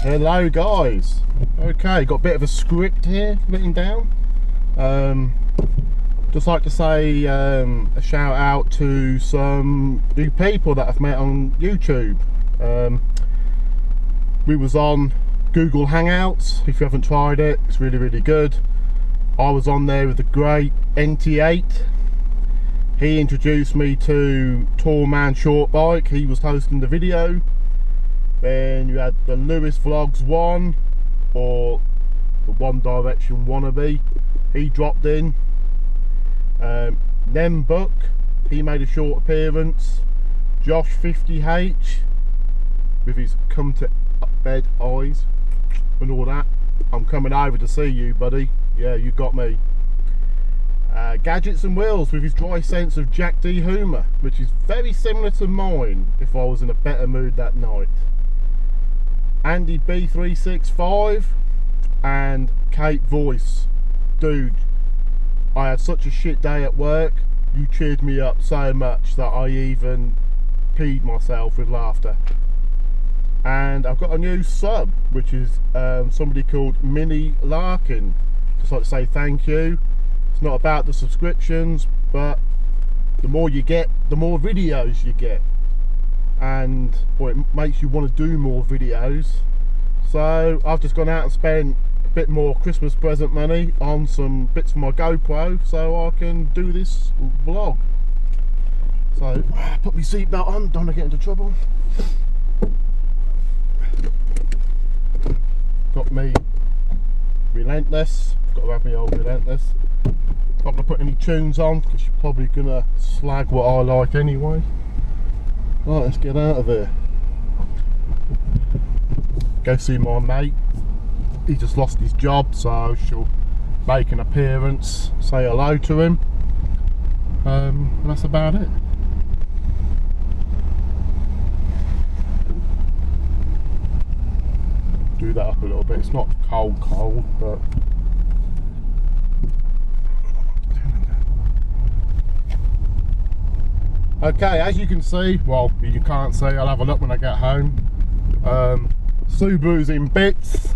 Hello guys. Okay, got a bit of a script here written down. Just like to say a shout out to some new people that I've met on YouTube. We was on Google Hangouts. If you haven't tried it, it's really good. I was on there with the great NT8. He introduced me to Tall Man Short Bike. He was hosting the video. Then you had the Lewis Vlogs 1, or the One Direction wannabe. He dropped in. Nem Buck, he made a short appearance. Josh 50H with his come to bed eyes and all that. I'm coming over to see you, buddy. Yeah, you got me. Gadgets and Wheels with his dry sense of Jack D humour, which is very similar to mine if I was in a better mood that night. Andy B365 and Kate Voice. Dude, I had such a shit day at work. You cheered me up so much that I even peed myself with laughter. And I've got a new sub, which is somebody called Minnie Larkin. Just like to say thank you. It's not about the subscriptions, but the more you get, the more videos you get, and it makes you want to do more videos. So I've just gone out and spent a bit more Christmas present money on some bits for my GoPro so I can do this vlog. So put my seatbelt on, don't want to get into trouble. Got me Relentless, got to have me old Relentless. Not going to put any tunes on because you're probably going to slag what I like anyway. Right, let's get out of here. Go see my mate. He just lost his job, so she'll make an appearance, say hello to him. And that's about it. Do that up a little bit. It's not cold, but okay, as you can see, well, you can't see, I'll have a look when I get home. Subaru's in bits.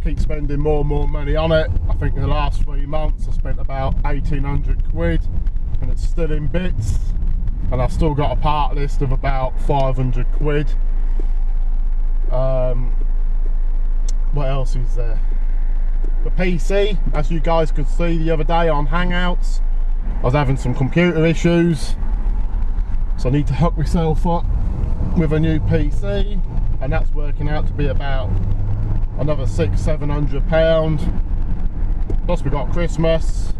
Keep spending more and more money on it. I think in the last 3 months I spent about 1,800 quid and it's still in bits. And I've still got a part list of about 500 quid. What else is there? The PC, as you guys could see the other day on Hangouts, I was having some computer issues. So I need to hook myself up with a new PC, and that's working out to be about another £600–700. Plus we got Christmas,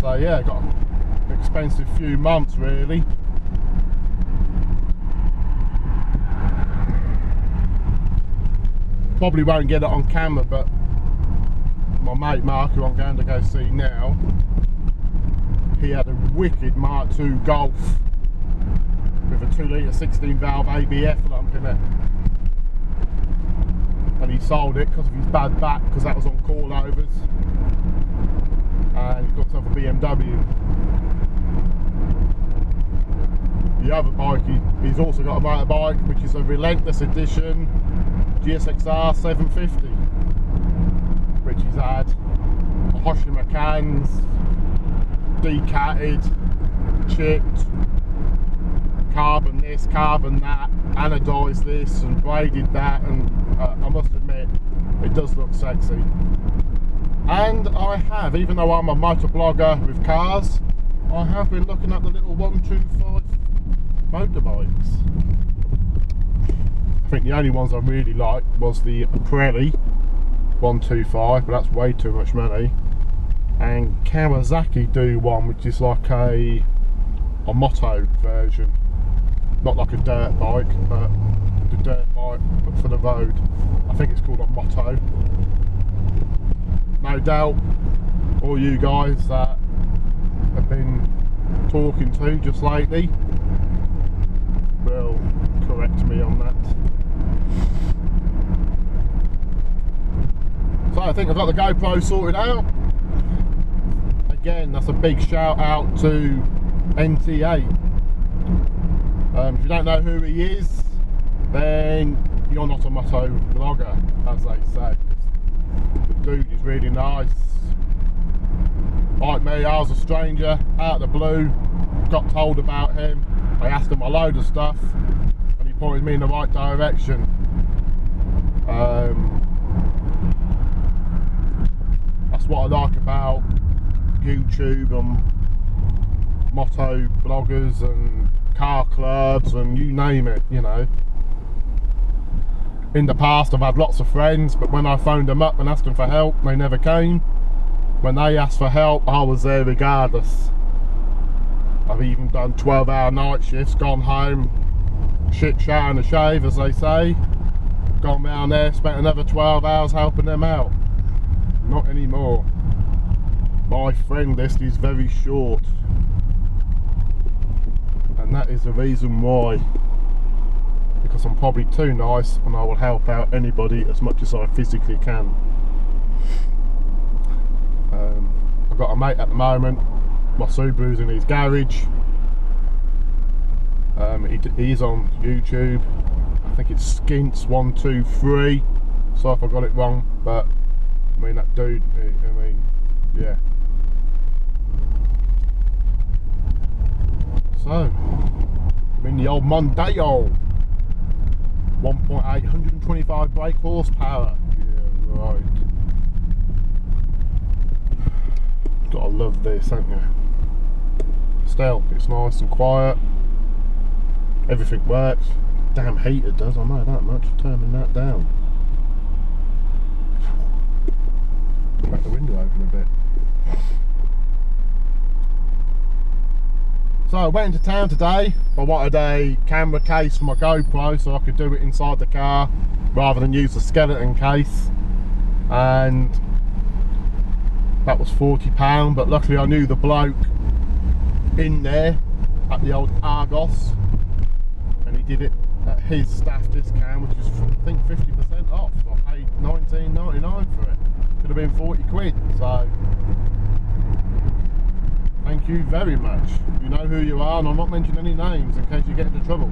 so yeah, got an expensive few months really. Probably won't get it on camera, but my mate Mark, who I'm going to go see now, he had a wicked Mark II Golf with a 2 litre 16 valve ABF lump in it, and he sold it because of his bad back, because that was on call overs, and he's got himself a BMW. The other bike, he's also got a motorbike which is a Relentless edition GSXR 750, which he's had Hiroshima cans, decatted, chipped, carbon this, carbon that, anodised this and braided that, and I must admit it does look sexy. And I have, even though I'm a motoblogger with cars, I have been looking at the little 125 motorbikes. I think the only ones I really liked was the Pirelli 125, but that's way too much money, and Kawasaki do one which is like a moto version, not like a dirt bike, but the dirt bike but for the road. I think it's called a moto. No doubt all you guys that have been talking to just lately will correct me on that. So I think I've got the GoPro sorted out. Again, that's a big shout out to NT8. If you don't know who he is, then you you're not a moto vlogger, as they say. The dude is really nice. Like me, I was a stranger, out of the blue, got told about him. I asked him a load of stuff, and he pointed me in the right direction. That's what I like about YouTube and moto bloggers and car clubs and you name it, you know. In the past I've had lots of friends, but when I phoned them up and asked them for help, they never came. When they asked for help, I was there regardless. I've even done 12-hour night shifts, gone home, shit, shower and a shave, as they say, gone down there, spent another 12 hours helping them out. Not anymore. My friend list is very short, and that is the reason why. Because I'm probably too nice, and I will help out anybody as much as I physically can. I've got a mate at the moment, my Subaru's in his garage. He's on YouTube. I think it's Skints123. So if I got it wrong, but I mean that dude, I mean, yeah. So I'm in the old Mondeo. 1.8, 125 brake horsepower. Yeah, right. Gotta love this, haven't you? Still, it's nice and quiet. Everything works. Damn heater does, I know that much. Turning that down. Crack the window open a bit. So I went into town today. I wanted a camera case for my GoPro so I could do it inside the car rather than use the skeleton case, and that was £40, but luckily I knew the bloke in there at the old Argos, and he did it at his staff discount, which was I think 50% off. So I paid £19.99 for it. Could have been 40 quid, so thank you very much. You know who you are, and I'm not mentioning any names in case you get into trouble.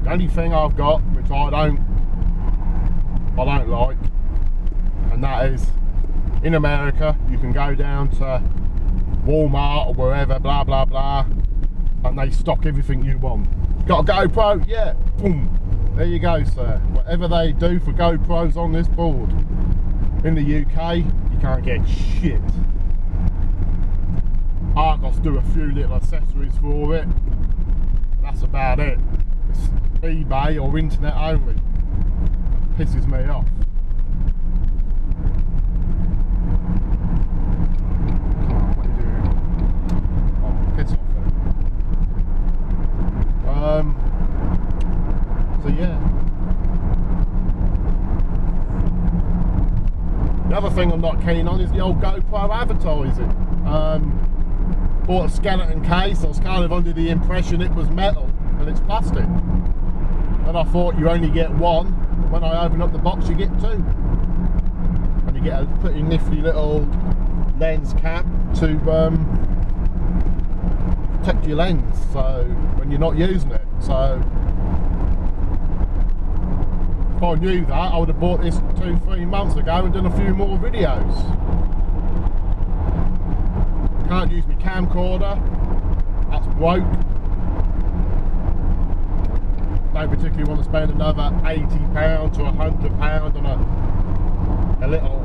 The only thing I've got, which I don't like, and that is, in America you can go down to Walmart or wherever, blah blah blah, and they stock everything you want. Got a GoPro? Yeah, boom, there you go, sir. Whatever they do for GoPros on this board. In the UK, you can't get shit. Argos do a few little accessories for it. That's about it. It's eBay or internet only. Pisses me off. Come on, what are you doing? Oh, piss off then. So yeah. The other thing I'm not keen on is the old GoPro advertising. Bought a skeleton case. I was kind of under the impression it was metal and it's plastic. And I thought you only get one. When I open up the box you get two. And you get a pretty nifty little lens cap to protect your lens, so when you're not using it. So if I knew that, I would have bought this 2-3 months ago and done a few more videos. Can't use my camcorder, that's broke. Don't particularly want to spend another £80 to £100 on a little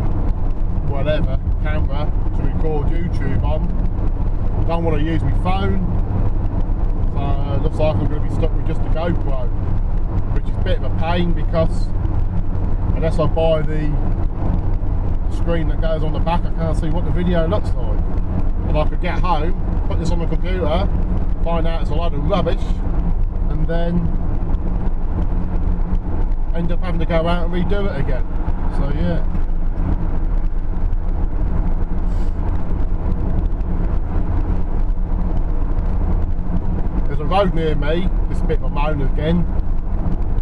whatever camera to record YouTube on. Don't want to use my phone, so it looks like I'm going to be stuck with just a GoPro, which is a bit of a pain because unless I buy the screen that goes on the back, I can't see what the video looks like. And I could get home, put this on the computer, find out it's a load of rubbish, and then end up having to go out and redo it again. So yeah. There's a road near me, this is a bit of a moan again.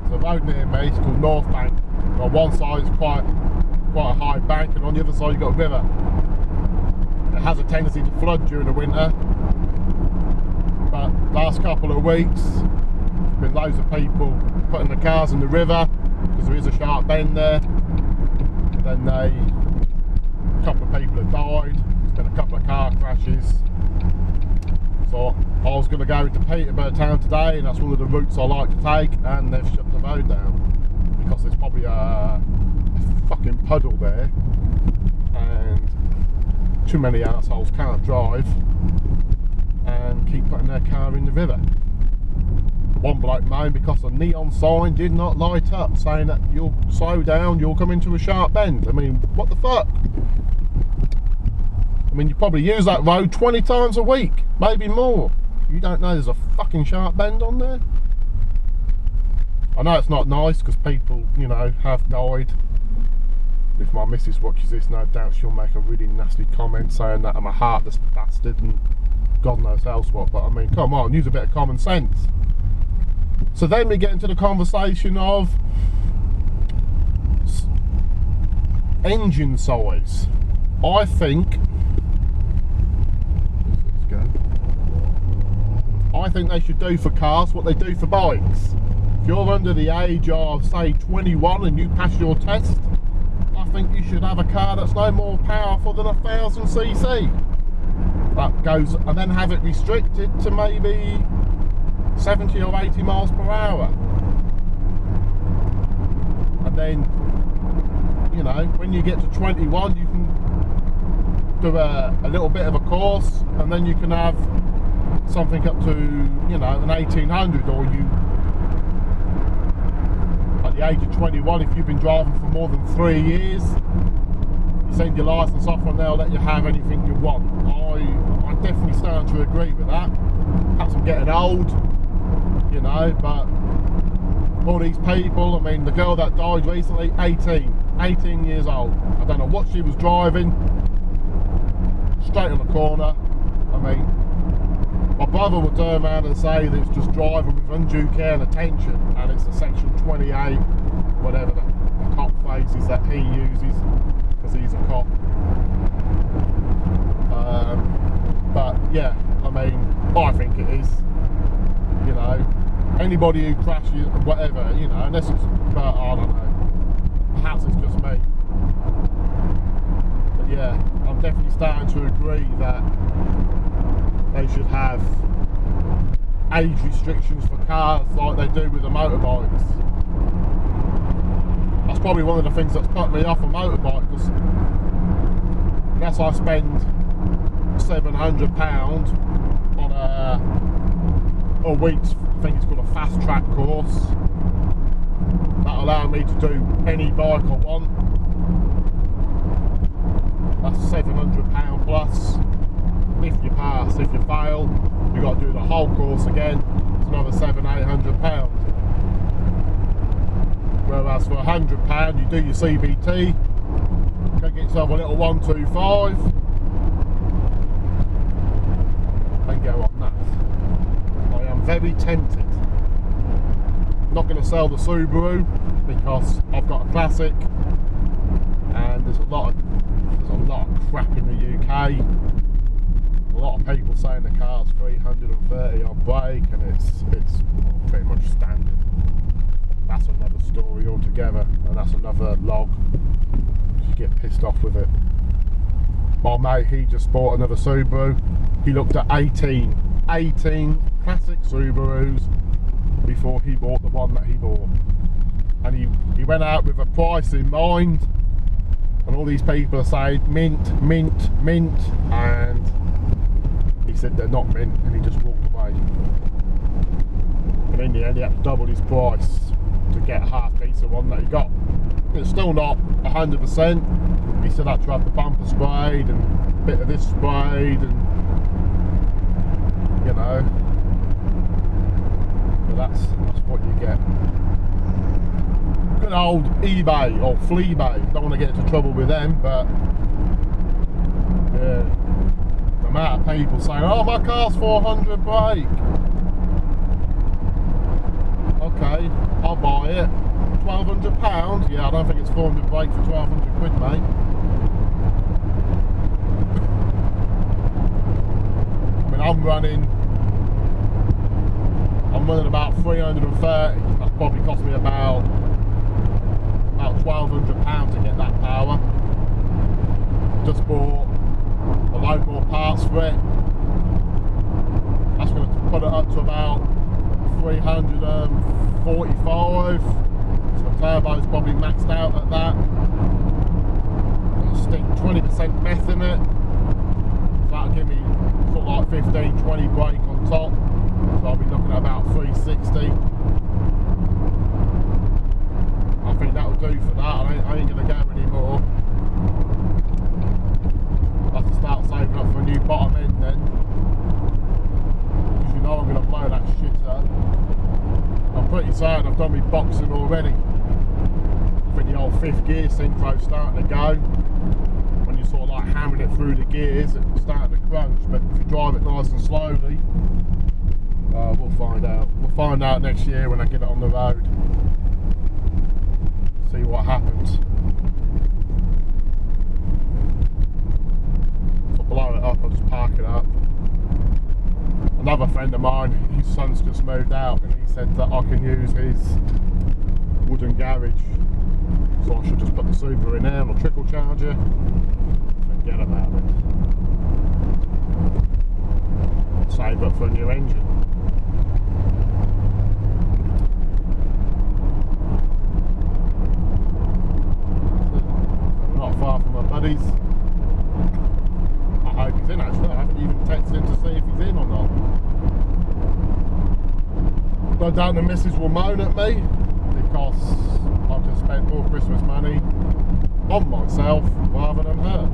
There's a road near me, it's called North Bank. On one side is quite a high bank, and on the other side you've got a river. It has a tendency to flood during the winter. But last couple of weeks, there's been loads of people putting the cars in the river because there is a sharp bend there. Then a couple of people have died. There's been a couple of car crashes. So I was going to go into Peterborough town today, and that's one of the routes I like to take, and they've shut the road down because there's probably a fucking puddle there, and too many assholes can't drive and keep putting their car in the river. One bloke moaned because a neon sign did not light up saying that you'll slow down, you'll come into a sharp bend. I mean, what the fuck? I mean, you probably use that road 20 times a week, maybe more. You don't know there's a fucking sharp bend on there? I know it's not nice because people, you know, have died. If my missus watches this, no doubt she'll make a really nasty comment saying that I'm a heartless bastard and God knows else what, but I mean, come on, use a bit of common sense. So then we get into the conversation of engine size. I think they should do for cars what they do for bikes. If you're under the age of, say, 21 and you pass your test, I think you should have a car that's no more powerful than 1000cc. That goes, and then have it restricted to maybe 70 or 80 miles per hour. And then, you know, when you get to 21, you can do a little bit of a course, and then you can have something up to, you know, an 1800, or you, at the age of 21, if you've been driving for more than 3 years, you send your licence off and they'll let you have anything you want. I definitely stand to agree with that. Perhaps I'm getting old, you know, but all these people, I mean, the girl that died recently, 18 years old. I don't know what she was driving, straight on the corner. I mean, my brother would turn around and say that it's just driving with undue care and attention, and it's a section 28, whatever the cop faces that he uses, because he's a cop. But yeah, I mean, I think it is, you know, anybody who crashes, whatever, you know, unless it's, but I don't know, perhaps it's just me. But yeah, I'm definitely starting to agree that they should have age restrictions for cars like they do with the motorbikes. That's probably one of the things that's put me off a motorbike, because unless I spend £700 on a week's, I think it's called a fast track course, that'll allow me to do any bike I want. That's £700 plus. If you pass, if you fail, you've got to do the whole course again. It's another £700–800. Whereas for £100, you do your CBT, go get yourself a little 125, and go on that. I am very tempted. Not going to sell the Subaru because I've got a classic, and there's a lot of crap in the UK. A lot of people saying the car's 330 on brake, and it's pretty much standard. That's another story altogether, and that's another log. You get pissed off with it. My mate, he just bought another Subaru. He looked at 18 classic Subarus before he bought the one that he bought, and he went out with a price in mind, and all these people are saying mint, and he said they're not mint, and he just walked away. And in the end, he had to double his price to get a half decent one that he got. It's still not 100%. He still had to have the bumper sprayed and a bit of this sprayed, and you know. But that's what you get. Good old eBay or Fleabay. Don't want to get into trouble with them, but yeah. The amount of people saying, oh, my car's 400 brake. Okay, I'll buy it. £1,200? Yeah, I don't think it's 400 brake for 1,200 quid, mate. I'm running about 330. That's probably cost me about £1,200 to get that power. Just bought a load more parts for it. That's going to put it up to about 345. So the turbo's probably maxed out at that. I'll stick 20% meth in it. So that'll give me sort of like 15-20 brake on top. So I'll be looking at about 360. I think that'll do for that. I ain't going to go anymore. I'll have to start saving up for a new bottom end then. Because you know I'm going to blow that shit up. I'm pretty certain I've done my boxing already. I think the old 5th gear synchro's starting to go. When you're sort of like hammering it through the gears, it's starting to crunch. But if you drive it nice and slowly, we'll find out. We'll find out next year when I get it on the road. See what happens. If I blow it up, I'll just park it up. Another friend of mine, his son's just moved out, and he said that I can use his wooden garage. So I should just put the Subaru in there and a trickle charger. Forget about it. Save up for a new engine. Not far from my buddies. I hope he's in actually. I haven't even texted him to see if he's in or not. No doubt the missus will moan at me because I've just spent more Christmas money on myself rather than her.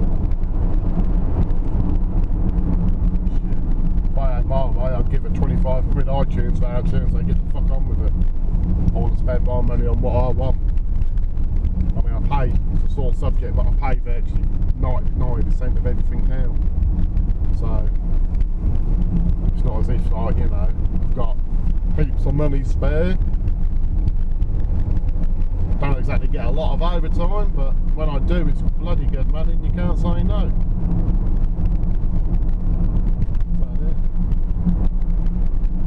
If I had my way, I'd give her 25 quid iTunes voucher and say get the fuck on with it. I want to spend my money on what I want. I mean, I pay, it's a sore subject, but I pay virtually 99% of everything now. So, it's not as if, like, you know, I've got heaps of money spare. Don't exactly get a lot of overtime, but when I do, it's bloody good money and you can't say no. So, yeah.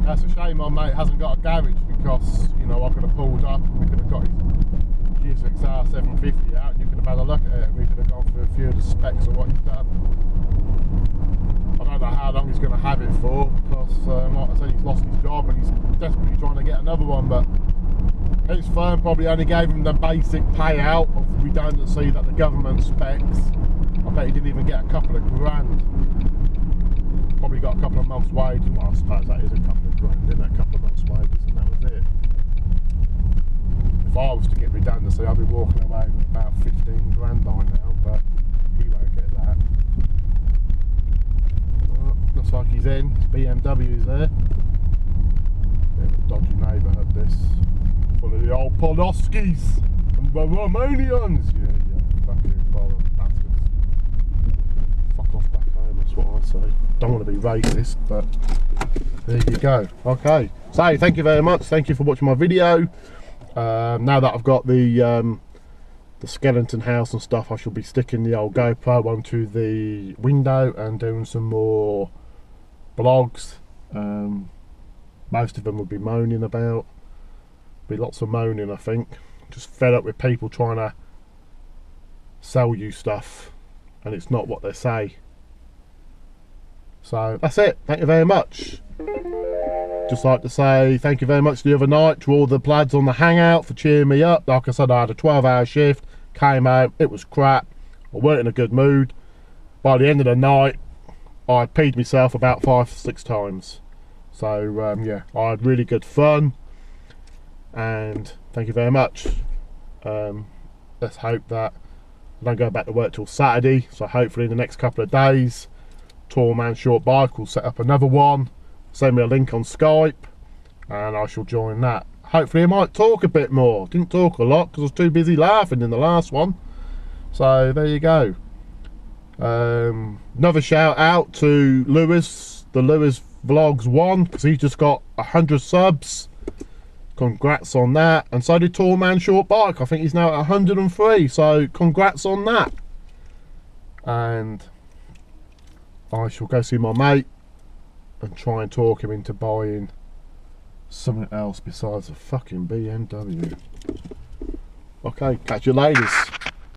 That's a shame my mate hasn't got a garage because, you know, I could have pulled up and we could have got his G6R 750 out and you could have had a look at it and we could have gone through a few of the specs of what he's done. I don't know how long he's going to have it for because, like I said, he's lost his job and he's desperately trying to get another one, but his firm probably only gave him the basic payout of redundancy that the government specs. I bet he didn't even get a couple of grand. Probably got a couple of months' wages. Well, I suppose that is a couple of grand, isn't it? A couple of months' wages and that was it. If I was to get redundancy, I'd be walking away with about 15 grand by now, but he won't get that. Looks like he's in. BMW's there. Bit of a dodgy neighbourhood this. Full of the old Podolskis and the Romanians. Yeah, fucking foreign bastards. Fuck off back home, that's what I say. Don't want to be racist, but there you go. Okay, so thank you very much. Thank you for watching my video. Now that I've got the skeleton house and stuff, I shall be sticking the old GoPro onto the window and doing some more vlogs. Most of them will be moaning about. Be lots of moaning, I think. Just fed up with people trying to sell you stuff and it's not what they say. So that's it. Thank you very much. Just like to say thank you very much the other night to all the lads on the hangout for cheering me up. Like I said, I had a 12-hour shift, came out, it was crap, I weren't in a good mood. By the end of the night I peed myself about 5-6 times. So yeah, I had really good fun and thank you very much. Let's hope that I don't go back to work till Saturday, so hopefully in the next couple of days Tall Man Short Bike will set up another one. Send me a link on Skype and I shall join that. Hopefully I might talk a bit more. Didn't talk a lot because I was too busy laughing in the last one. So there you go. Another shout out to Lewis, the Lewis Vlogs 1, because he just got 100 subs. Congrats on that. And so did Tall Man Short Bike. I think he's now at 103, so congrats on that. And I shall go see my mate and try and talk him into buying something else besides a fucking BMW. Okay, catch you ladies.